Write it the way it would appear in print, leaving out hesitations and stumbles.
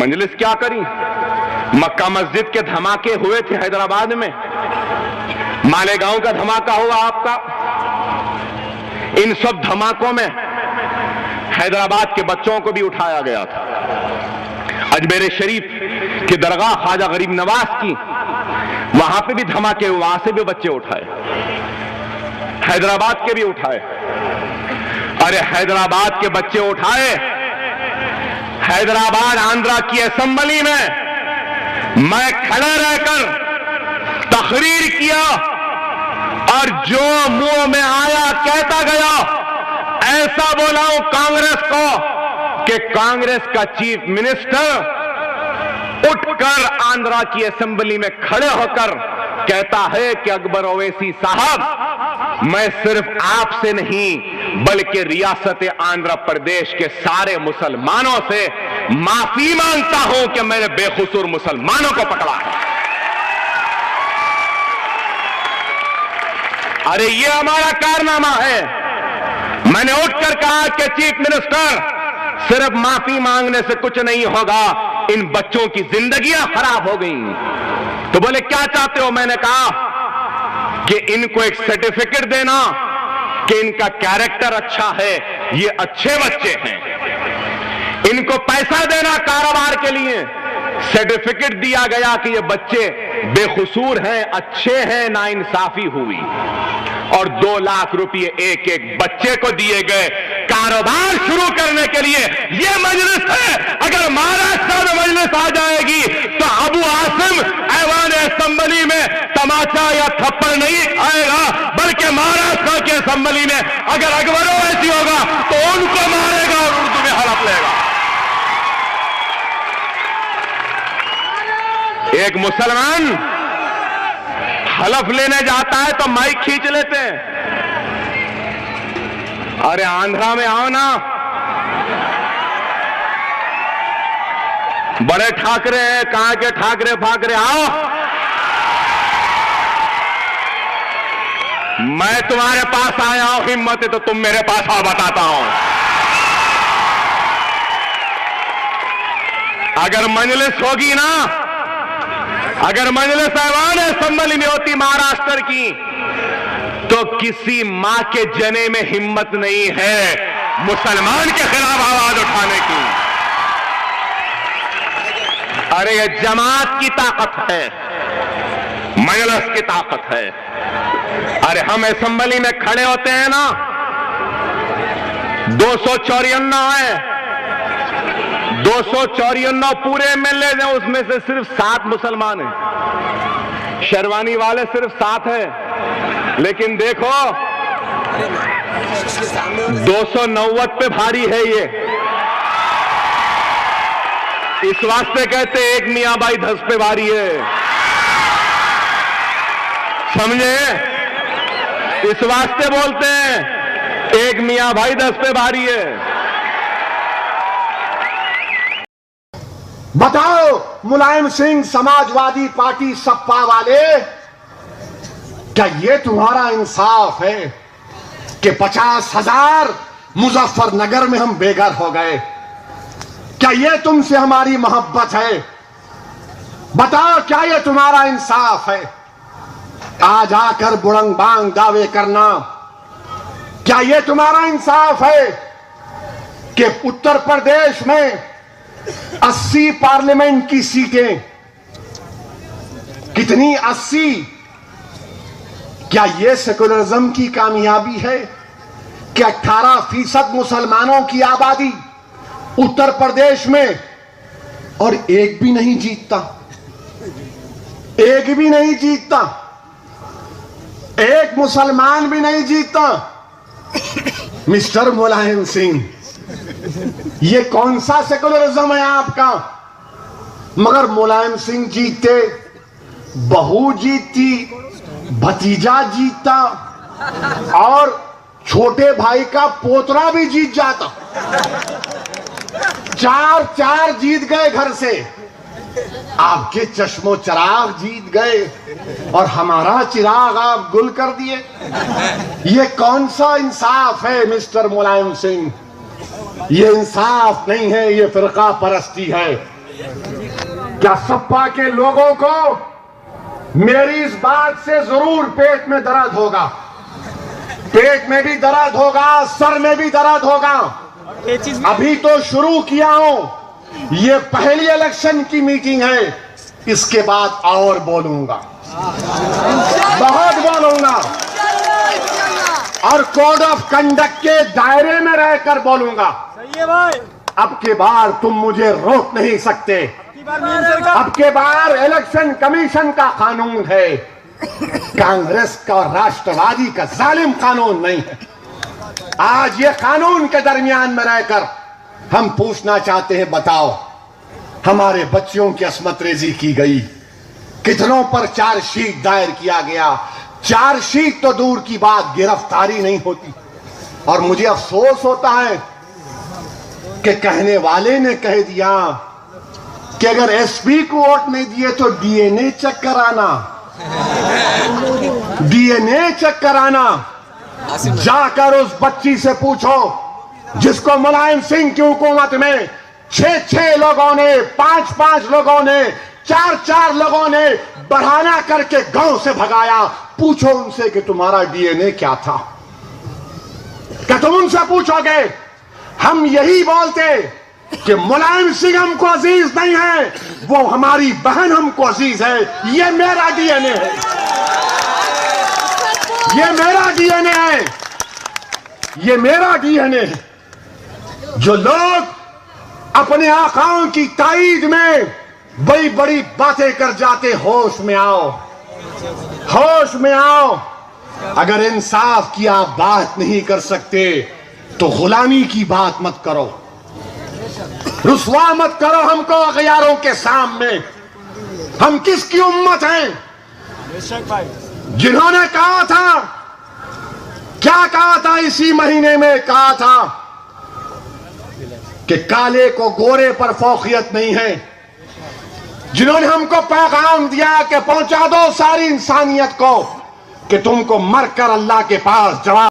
मजलिस क्या करी? मक्का मस्जिद के धमाके हुए थे हैदराबाद में, मालेगांव का धमाका हुआ आपका। इन सब धमाकों में हैदराबाद के बच्चों को भी उठाया गया था। अजमेर शरीफ की दरगाह ख्वाजा गरीब नवाज की, वहां पे भी धमाके, वहां से भी बच्चे उठाए, हैदराबाद के भी उठाए। अरे हैदराबाद के बच्चे उठाए, हैदराबाद आंध्रा की असेंबली में मैं खड़ा रहकर तकरीर किया और जो मुंह में आया कहता गया। ऐसा बोला हूं कांग्रेस को कि कांग्रेस का चीफ मिनिस्टर उठकर आंध्रा की असेंबली में खड़े होकर कहता है कि अकबर ओवैसी साहब, मैं सिर्फ आपसे नहीं बल्कि रियासत आंध्र प्रदेश के सारे मुसलमानों से माफी मांगता हूं कि मैंने बेकसूर मुसलमानों को पकड़ा है। अरे ये हमारा कारनामा है। मैंने उठकर कहा कि चीफ मिनिस्टर, सिर्फ माफी मांगने से कुछ नहीं होगा, इन बच्चों की जिंदगियां खराब हो गई। तो बोले क्या चाहते हो? मैंने कहा कि इनको एक सर्टिफिकेट देना कि इनका कैरेक्टर अच्छा है, ये अच्छे बच्चे हैं। इनको पैसा देना कारोबार के लिए, सर्टिफिकेट दिया गया कि ये बच्चे बेकसूर हैं, अच्छे हैं, नाइंसाफी हुई और 2 लाख रुपए एक एक बच्चे को दिए गए कारोबार शुरू करने के लिए। ये मजलिस है। अगर महाराष्ट्र में मजलिस आ जाएगी तो अबू आसिम ऐवान असेंबली में तमाचा या थप्पड़ नहीं आएगा, बल्कि महाराष्ट्र की असेंबली में अगर अकबर ओवैसी होगा तो उनको मारेगा और उर्दू में हड़प लेगा। एक मुसलमान हलफ लेने जाता है तो माइक खींच लेते हैं। अरे आंध्रा में आओ ना, बड़े ठाकरे हैं, कहां के ठाकरे फाकरे, आओ, मैं तुम्हारे पास आया हूं, हिम्मत है तो तुम मेरे पास आओ, बताता हूं। अगर मजलिस होगी ना, अगर मजलिस ऐवान असेंबली में होती महाराष्ट्र की, तो किसी मां के जने में हिम्मत नहीं है मुसलमान के खिलाफ आवाज उठाने की। अरे ये जमात की ताकत है, मजलिस की ताकत है। अरे हम असेंबली में खड़े होते हैं ना, 254 है, 254 पूरे एमएलए हैं, उसमें से सिर्फ 7 मुसलमान हैं। शेरवानी वाले सिर्फ 7 हैं, लेकिन देखो 290 पे भारी है ये। इस वास्ते कहते एक मियां भाई 10 पे भारी है, समझे? इस वास्ते बोलते हैं एक मियां भाई 10 पे भारी है। बताओ मुलायम सिंह, समाजवादी पार्टी सपा वाले, क्या ये तुम्हारा इंसाफ है कि 50,000 मुजफ्फरनगर में हम बेघर हो गए? क्या ये तुमसे हमारी मोहब्बत है? बताओ क्या ये तुम्हारा इंसाफ है? आज आकर बुड़ंग बांग दावे करना, क्या ये तुम्हारा इंसाफ है कि उत्तर प्रदेश में 80 पार्लियामेंट की सीटें, कितनी 80, क्या यह सेकुलरिज्म की कामयाबी है कि 18% मुसलमानों की आबादी उत्तर प्रदेश में, और एक भी नहीं जीतता, एक भी नहीं जीतता, एक मुसलमान भी नहीं जीतता। मिस्टर मुलायम सिंह, ये कौन सा सेकुलरिज्म है आपका? मगर मुलायम सिंह जीते, बहू जीती, भतीजा जीता और छोटे भाई का पोतरा भी जीत जाता। 4 जीत गए घर से, आपके चश्मो चिराग जीत गए और हमारा चिराग आप गुल कर दिए। ये कौन सा इंसाफ है मिस्टर मुलायम सिंह? ये इंसाफ नहीं है, ये फिरका परस्ती है। क्या सपा के लोगों को मेरी इस बात से जरूर पेट में दर्द होगा, पेट में भी दर्द होगा, सर में भी दर्द होगा। अभी तो शुरू किया हूं, ये पहली इलेक्शन की मीटिंग है, इसके बाद और बोलूंगा, बहुत बोलूंगा और कोड ऑफ कंडक्ट के दायरे में रहकर बोलूंगा। सही है भाई। अब के बार तुम मुझे रोक नहीं सकते। अब के बार इलेक्शन कमीशन का कानून है, कांग्रेस का और राष्ट्रवादी का जालिम कानून नहीं है। आज ये कानून के दरमियान में रहकर हम पूछना चाहते हैं, बताओ हमारे बच्चियों की अस्मत रेजी की गई, कितनों पर चार्जशीट दायर किया गया, चार्जशीट तो दूर की बात, गिरफ्तारी नहीं होती। और मुझे अफसोस होता है कि कहने वाले ने कह दिया कि अगर एसपी को वोट नहीं दिए तो डीएनए चेक कराना, डीएनए चेक कराना। जाकर उस बच्ची से पूछो जिसको मुलायम सिंह की हुकूमत में 6 लोगों ने, 5 लोगों ने, 4 लोगों ने बढ़ाना करके गांव से भगाया। पूछो उनसे कि तुम्हारा डीएनए क्या था। क्या तुम उनसे पूछोगे? हम यही बोलते कि मुलायम सिंह हमको अजीज नहीं है, वो हमारी बहन हमको अजीज है। ये मेरा डीएनए है, ये मेरा डीएनए है, ये मेरा डीएनए है। जो लोग अपने आकाओं की ताईद में बड़ी बड़ी बातें कर जाते, होश में आओ, होश में आओ। अगर इंसाफ की आप बात नहीं कर सकते तो गुलामी की बात मत करो, रुसवा मत करो हमको अगयारों के सामने। हम किसकी उम्मत हैं? जिन्होंने कहा था, क्या कहा था इसी महीने में, कहा था कि काले को गोरे पर फौकियत नहीं है। जिन्होंने हमको पैगाम दिया कि पहुंचा दो सारी इंसानियत को कि तुमको मरकर अल्लाह के पास जवाब